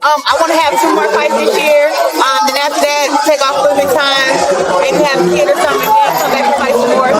I want to have 2 more fights this year. Then after that, take off a little bit of time, maybe have a kid or something, and then come back and fight some more.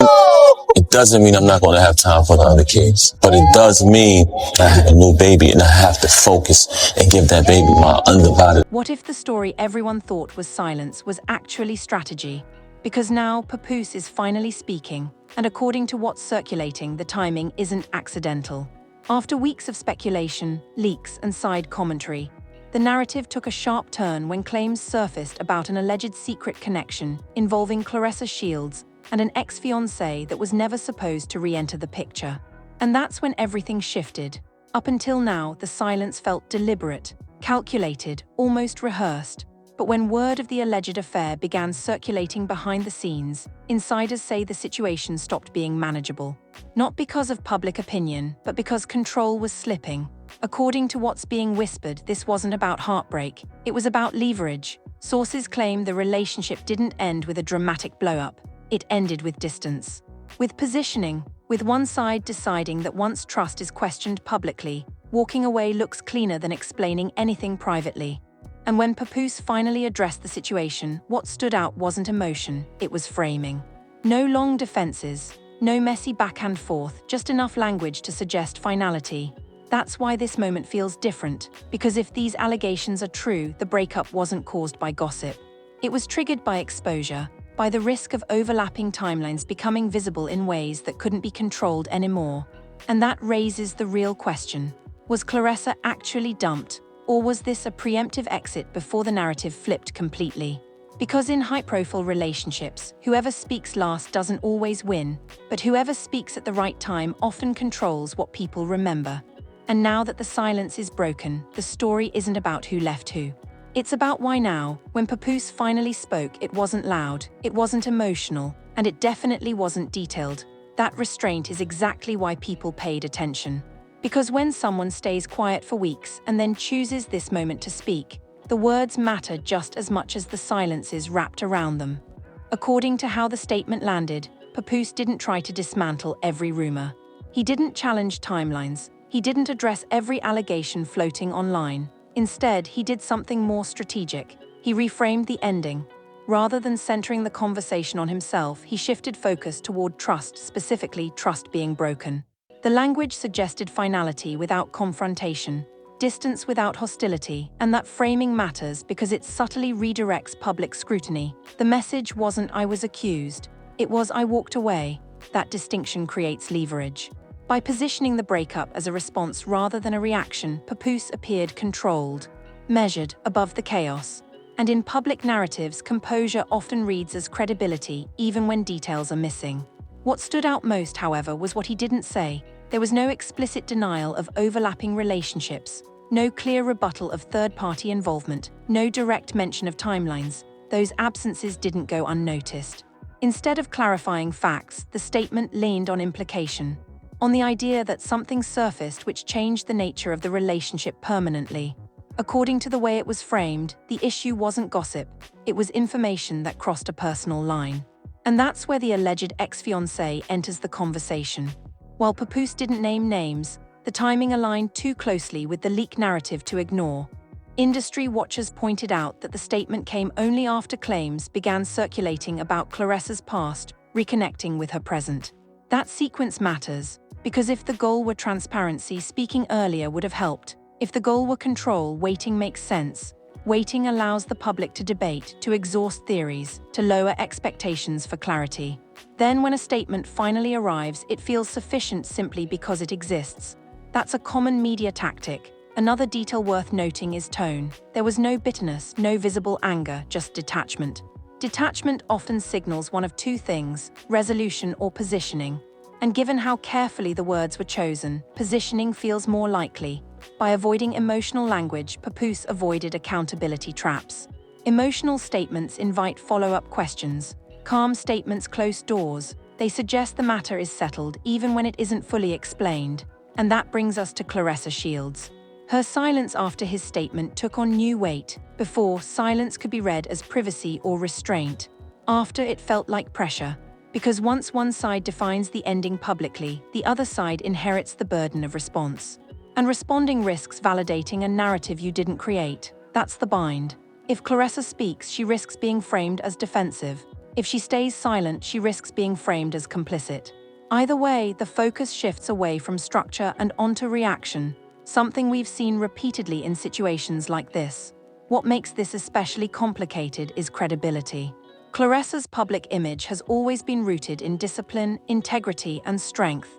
It doesn't mean I'm not going to have time for the other kids, but it does mean I have a new baby and I have to focus and give that baby my undivided. What if the story everyone thought was silence was actually strategy? Because now Papoose is finally speaking, and according to what's circulating, the timing isn't accidental. After weeks of speculation, leaks, and side commentary, the narrative took a sharp turn when claims surfaced about an alleged secret connection involving Claressa Shields and an ex-fiancé that was never supposed to re-enter the picture. And that's when everything shifted. Up until now, the silence felt deliberate, calculated, almost rehearsed. But when word of the alleged affair began circulating behind the scenes, insiders say the situation stopped being manageable. Not because of public opinion, but because control was slipping. According to what's being whispered, this wasn't about heartbreak, it was about leverage. Sources claim the relationship didn't end with a dramatic blow-up, it ended with distance. With positioning, with one side deciding that once trust is questioned publicly, walking away looks cleaner than explaining anything privately. And when Papoose finally addressed the situation, what stood out wasn't emotion, it was framing. No long defenses, no messy back and forth, just enough language to suggest finality. That's why this moment feels different, because if these allegations are true, the breakup wasn't caused by gossip. It was triggered by exposure, by the risk of overlapping timelines becoming visible in ways that couldn't be controlled anymore. And that raises the real question. Was Claressa actually dumped, or was this a preemptive exit before the narrative flipped completely? Because in high-profile relationships, whoever speaks last doesn't always win, but whoever speaks at the right time often controls what people remember. And now that the silence is broken, the story isn't about who left who. It's about why now. When Papoose finally spoke, it wasn't loud, it wasn't emotional, and it definitely wasn't detailed. That restraint is exactly why people paid attention. Because when someone stays quiet for weeks and then chooses this moment to speak, the words matter just as much as the silences wrapped around them. According to how the statement landed, Papoose didn't try to dismantle every rumor. He didn't challenge timelines. He didn't address every allegation floating online. Instead, he did something more strategic. He reframed the ending. Rather than centering the conversation on himself, he shifted focus toward trust, specifically trust being broken. The language suggested finality without confrontation, distance without hostility, and that framing matters because it subtly redirects public scrutiny. The message wasn't "I was accused," it was "I walked away." That distinction creates leverage. By positioning the breakup as a response rather than a reaction, Papoose appeared controlled, measured, above the chaos. And in public narratives, composure often reads as credibility, even when details are missing. What stood out most, however, was what he didn't say. There was no explicit denial of overlapping relationships, no clear rebuttal of third-party involvement, no direct mention of timelines. Those absences didn't go unnoticed. Instead of clarifying facts, the statement leaned on implication, on the idea that something surfaced which changed the nature of the relationship permanently. According to the way it was framed, the issue wasn't gossip, it was information that crossed a personal line. And that's where the alleged ex-fiancé enters the conversation. While Papoose didn't name names, the timing aligned too closely with the leak narrative to ignore. Industry watchers pointed out that the statement came only after claims began circulating about Claressa's past, reconnecting with her present. That sequence matters, because if the goal were transparency, speaking earlier would have helped. If the goal were control, waiting makes sense. Waiting allows the public to debate, to exhaust theories, to lower expectations for clarity. Then when a statement finally arrives, it feels sufficient simply because it exists. That's a common media tactic. Another detail worth noting is tone. There was no bitterness, no visible anger, just detachment. Detachment often signals one of two things: resolution or positioning. And given how carefully the words were chosen, positioning feels more likely. By avoiding emotional language, Papoose avoided accountability traps. Emotional statements invite follow-up questions. Calm statements close doors. They suggest the matter is settled even when it isn't fully explained. And that brings us to Claressa Shields. Her silence after his statement took on new weight. Before, silence could be read as privacy or restraint. After, it felt like pressure. Because once one side defines the ending publicly, the other side inherits the burden of response. And responding risks validating a narrative you didn't create. That's the bind. If Claressa speaks, she risks being framed as defensive. If she stays silent, she risks being framed as complicit. Either way, the focus shifts away from structure and onto reaction, something we've seen repeatedly in situations like this. What makes this especially complicated is credibility. Claressa's public image has always been rooted in discipline, integrity, and strength.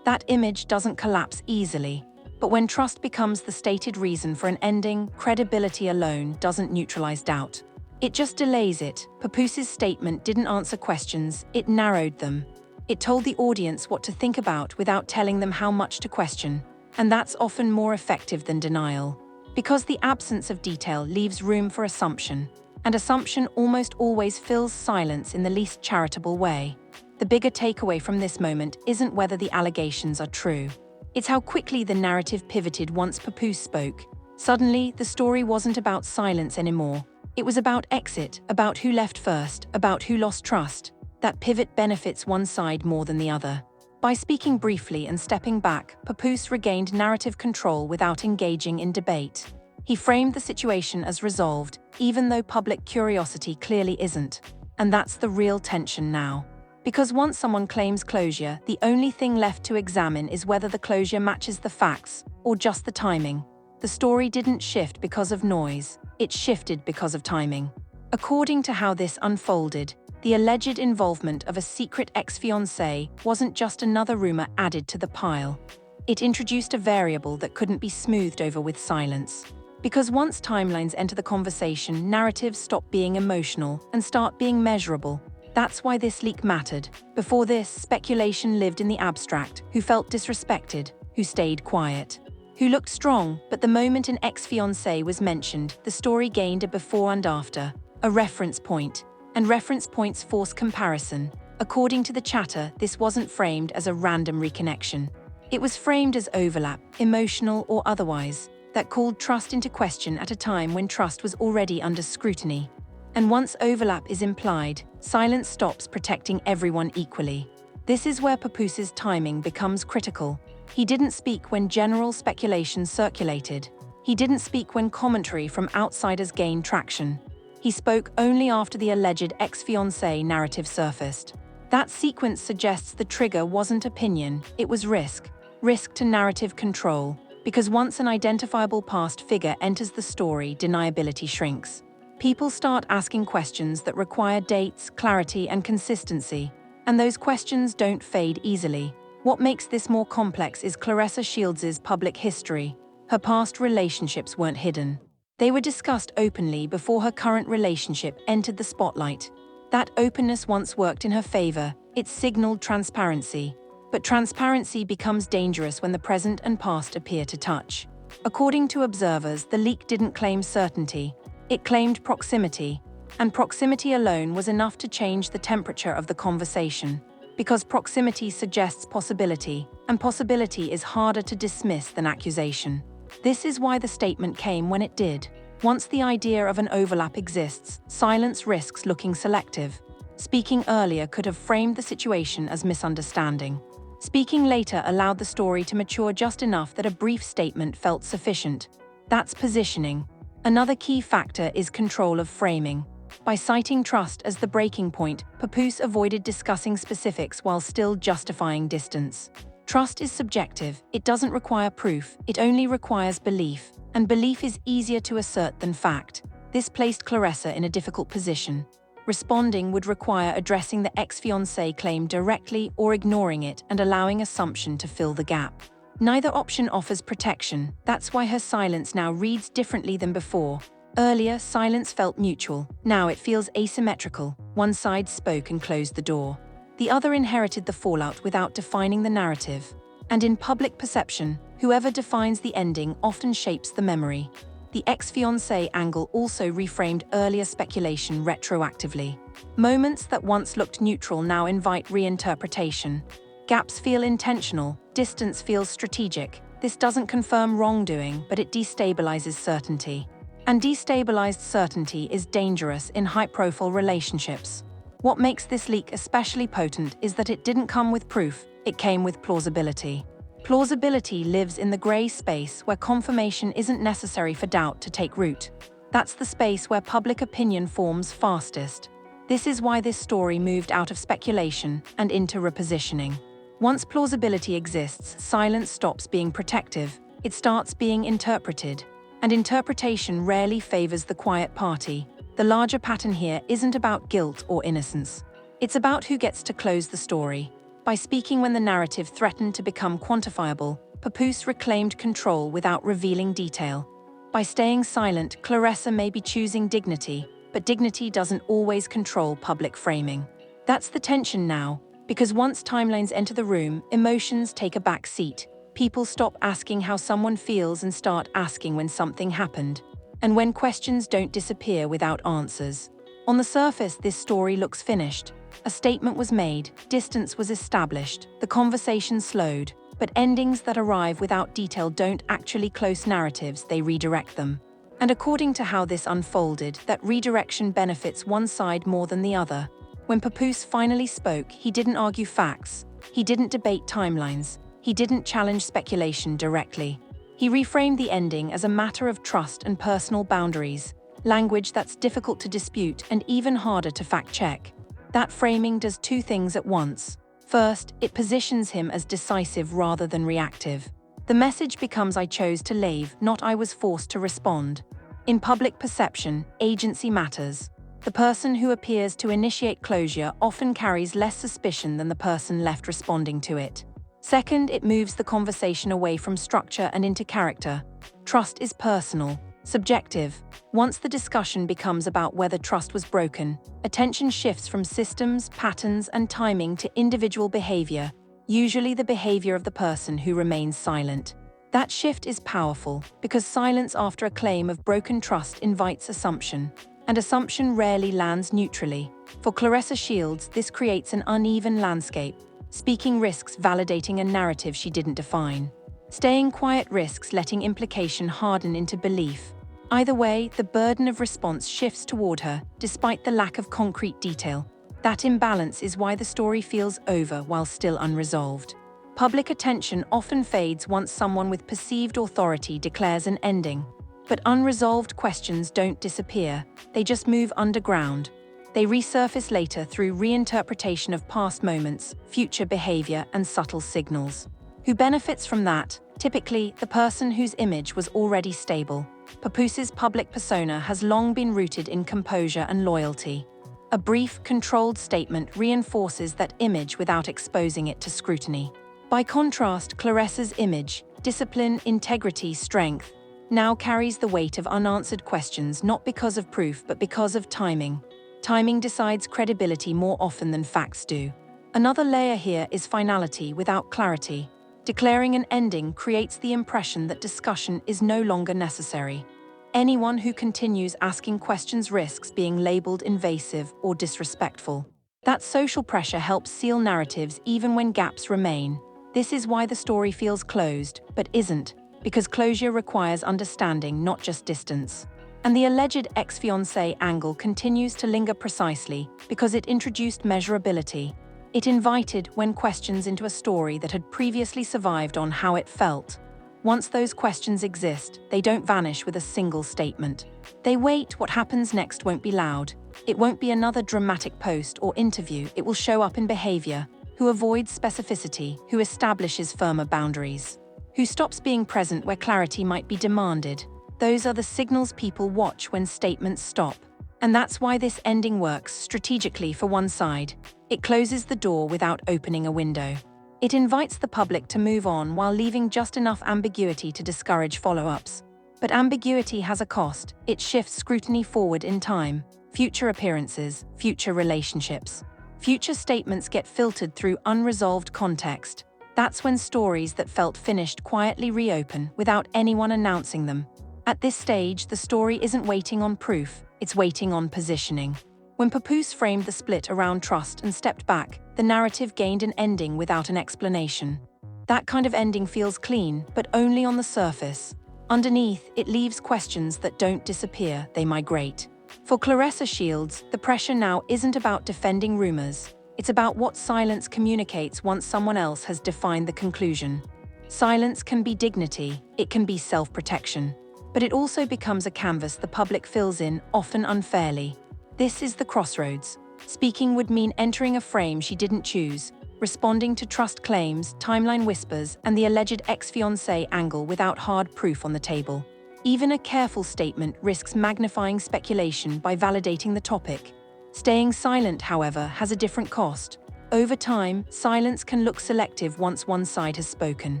That image doesn't collapse easily. But when trust becomes the stated reason for an ending, credibility alone doesn't neutralize doubt. It just delays it. Papoose's statement didn't answer questions, it narrowed them. It told the audience what to think about without telling them how much to question. And that's often more effective than denial. Because the absence of detail leaves room for assumption. And assumption almost always fills silence in the least charitable way. The bigger takeaway from this moment isn't whether the allegations are true. It's how quickly the narrative pivoted once Papoose spoke. Suddenly, the story wasn't about silence anymore. It was about exit, about who left first, about who lost trust. That pivot benefits one side more than the other. By speaking briefly and stepping back, Papoose regained narrative control without engaging in debate. He framed the situation as resolved, even though public curiosity clearly isn't. And that's the real tension now. Because once someone claims closure, the only thing left to examine is whether the closure matches the facts, or just the timing. The story didn't shift because of noise, it shifted because of timing. According to how this unfolded, the alleged involvement of a secret ex-fiancé wasn't just another rumor added to the pile. It introduced a variable that couldn't be smoothed over with silence. Because once timelines enter the conversation, narratives stop being emotional and start being measurable. That's why this leak mattered. Before this, speculation lived in the abstract, who felt disrespected, who stayed quiet, who looked strong, but the moment an ex-fiancé was mentioned, the story gained a before and after, a reference point, and reference points force comparison. According to the chatter, this wasn't framed as a random reconnection. It was framed as overlap, emotional or otherwise, that called trust into question at a time when trust was already under scrutiny. And once overlap is implied, silence stops protecting everyone equally. This is where Papoose's timing becomes critical. He didn't speak when general speculation circulated. He didn't speak when commentary from outsiders gained traction. He spoke only after the alleged ex-fiancé narrative surfaced. That sequence suggests the trigger wasn't opinion, it was risk. Risk to narrative control. Because once an identifiable past figure enters the story, deniability shrinks. People start asking questions that require dates, clarity, and consistency. And those questions don't fade easily. What makes this more complex is Claressa Shields' public history. Her past relationships weren't hidden. They were discussed openly before her current relationship entered the spotlight. That openness once worked in her favor. It signaled transparency. But transparency becomes dangerous when the present and past appear to touch. According to observers, the leak didn't claim certainty. It claimed proximity, and proximity alone was enough to change the temperature of the conversation. Because proximity suggests possibility, and possibility is harder to dismiss than accusation. This is why the statement came when it did. Once the idea of an overlap exists, silence risks looking selective. Speaking earlier could have framed the situation as misunderstanding. Speaking later allowed the story to mature just enough that a brief statement felt sufficient. That's positioning. Another key factor is control of framing. By citing trust as the breaking point, Papoose avoided discussing specifics while still justifying distance. Trust is subjective, it doesn't require proof, it only requires belief, and belief is easier to assert than fact. This placed Claressa in a difficult position. Responding would require addressing the ex-fiancé claim directly or ignoring it and allowing assumption to fill the gap. Neither option offers protection. That's why her silence now reads differently than before. Earlier, silence felt mutual. Now it feels asymmetrical. One side spoke and closed the door. The other inherited the fallout without defining the narrative. And in public perception, whoever defines the ending often shapes the memory. The ex-fiancé angle also reframed earlier speculation retroactively. Moments that once looked neutral now invite reinterpretation. Gaps feel intentional, distance feels strategic. This doesn't confirm wrongdoing, but it destabilizes certainty. And destabilized certainty is dangerous in high-profile relationships. What makes this leak especially potent is that it didn't come with proof, it came with plausibility. Plausibility lives in the gray space where confirmation isn't necessary for doubt to take root. That's the space where public opinion forms fastest. This is why this story moved out of speculation and into repositioning. Once plausibility exists, silence stops being protective. It starts being interpreted. And interpretation rarely favors the quiet party. The larger pattern here isn't about guilt or innocence. It's about who gets to close the story. By speaking when the narrative threatened to become quantifiable, Papoose reclaimed control without revealing detail. By staying silent, Claressa may be choosing dignity, but dignity doesn't always control public framing. That's the tension now, because once timelines enter the room, emotions take a back seat. People stop asking how someone feels and start asking when something happened, and when questions don't disappear without answers. On the surface, this story looks finished. A statement was made, distance was established, the conversation slowed, but endings that arrive without detail don't actually close narratives, they redirect them. And according to how this unfolded, that redirection benefits one side more than the other. When Papoose finally spoke, he didn't argue facts, he didn't debate timelines, he didn't challenge speculation directly. He reframed the ending as a matter of trust and personal boundaries, language that's difficult to dispute and even harder to fact-check. That framing does two things at once. First, it positions him as decisive rather than reactive. The message becomes I chose to leave, not I was forced to respond. In public perception, agency matters. The person who appears to initiate closure often carries less suspicion than the person left responding to it. Second, it moves the conversation away from structure and into character. Trust is personal, subjective. Once the discussion becomes about whether trust was broken, attention shifts from systems, patterns, and timing to individual behavior, usually the behavior of the person who remains silent. That shift is powerful, because silence after a claim of broken trust invites assumption. And assumption rarely lands neutrally. For Claressa Shields, this creates an uneven landscape. Speaking risks validating a narrative she didn't define. Staying quiet risks letting implication harden into belief. Either way, the burden of response shifts toward her, despite the lack of concrete detail. That imbalance is why the story feels over while still unresolved. Public attention often fades once someone with perceived authority declares an ending. But unresolved questions don't disappear, they just move underground. They resurface later through reinterpretation of past moments, future behavior, and subtle signals. Who benefits from that? Typically, the person whose image was already stable. Papoose's public persona has long been rooted in composure and loyalty. A brief, controlled statement reinforces that image without exposing it to scrutiny. By contrast, Claressa's image, discipline, integrity, strength, now carries the weight of unanswered questions not because of proof but because of timing. Timing decides credibility more often than facts do. Another layer here is finality without clarity. Declaring an ending creates the impression that discussion is no longer necessary. Anyone who continues asking questions risks being labeled invasive or disrespectful. That social pressure helps seal narratives even when gaps remain. This is why the story feels closed, but isn't. Because closure requires understanding, not just distance. And the alleged ex-fiancé angle continues to linger precisely because it introduced measurability. It invited when questions into a story that had previously survived on how it felt. Once those questions exist, they don't vanish with a single statement. They wait. What happens next won't be loud. It won't be another dramatic post or interview. It will show up in behavior. Who avoids specificity, who establishes firmer boundaries. Who stops being present where clarity might be demanded. Those are the signals people watch when statements stop. And that's why this ending works strategically for one side. It closes the door without opening a window. It invites the public to move on while leaving just enough ambiguity to discourage follow-ups. But ambiguity has a cost. It shifts scrutiny forward in time. Future appearances, future relationships. Future statements get filtered through unresolved context. That's when stories that felt finished quietly reopen without anyone announcing them. At this stage, the story isn't waiting on proof, it's waiting on positioning. When Papoose framed the split around trust and stepped back, the narrative gained an ending without an explanation. That kind of ending feels clean, but only on the surface. Underneath, it leaves questions that don't disappear, they migrate. For Claressa Shields, the pressure now isn't about defending rumors. It's about what silence communicates once someone else has defined the conclusion. Silence can be dignity, it can be self-protection. but it also becomes a canvas the public fills in, often unfairly. This is the crossroads. Speaking would mean entering a frame she didn't choose, responding to trust claims, timeline whispers, and the alleged ex-fiancé angle without hard proof on the table. Even a careful statement risks magnifying speculation by validating the topic. Staying silent, however, has a different cost. Over time, silence can look selective once one side has spoken.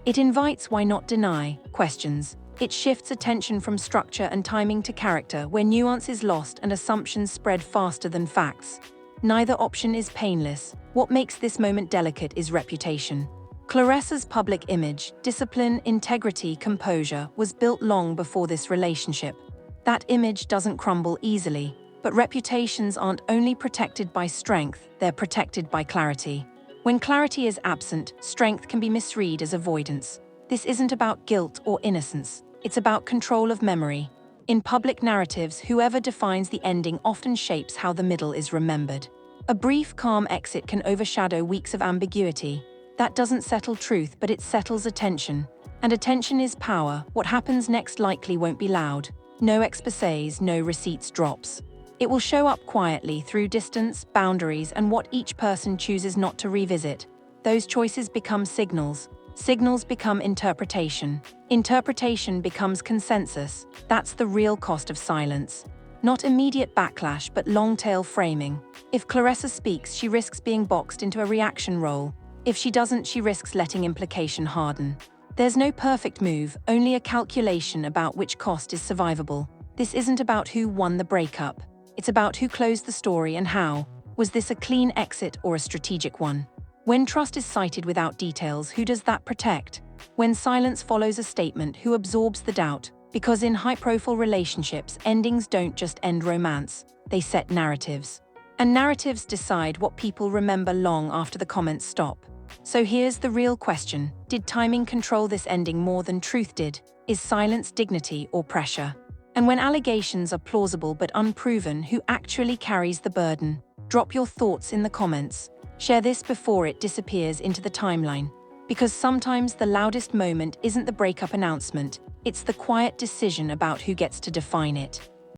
It invites why not deny questions. It shifts attention from structure and timing to character, where nuance is lost and assumptions spread faster than facts. Neither option is painless. What makes this moment delicate is reputation. Claressa's public image, discipline, integrity, composure, was built long before this relationship. That image doesn't crumble easily, but reputations aren't only protected by strength, they're protected by clarity. When clarity is absent, strength can be misread as avoidance. This isn't about guilt or innocence, it's about control of memory. In public narratives, whoever defines the ending often shapes how the middle is remembered. A brief, calm exit can overshadow weeks of ambiguity. That doesn't settle truth, but it settles attention. And attention is power. What happens next likely won't be loud. No exposés, no receipts drops. It will show up quietly through distance, boundaries, and what each person chooses not to revisit. Those choices become signals. Signals become interpretation. Interpretation becomes consensus. That's the real cost of silence. Not immediate backlash, but long-tail framing. If Claressa speaks, she risks being boxed into a reaction role. If she doesn't, she risks letting implication harden. There's no perfect move, only a calculation about which cost is survivable. This isn't about who won the breakup. It's about who closed the story and how. Was this a clean exit or a strategic one? When trust is cited without details, who does that protect? When silence follows a statement, who absorbs the doubt? Because in high-profile relationships, endings don't just end romance, they set narratives. And narratives decide what people remember long after the comments stop. So here's the real question. Did timing control this ending more than truth did? Is silence dignity or pressure? And when allegations are plausible but unproven, who actually carries the burden? Drop your thoughts in the comments. Share this before it disappears into the timeline. Because sometimes the loudest moment isn't the breakup announcement, it's the quiet decision about who gets to define it.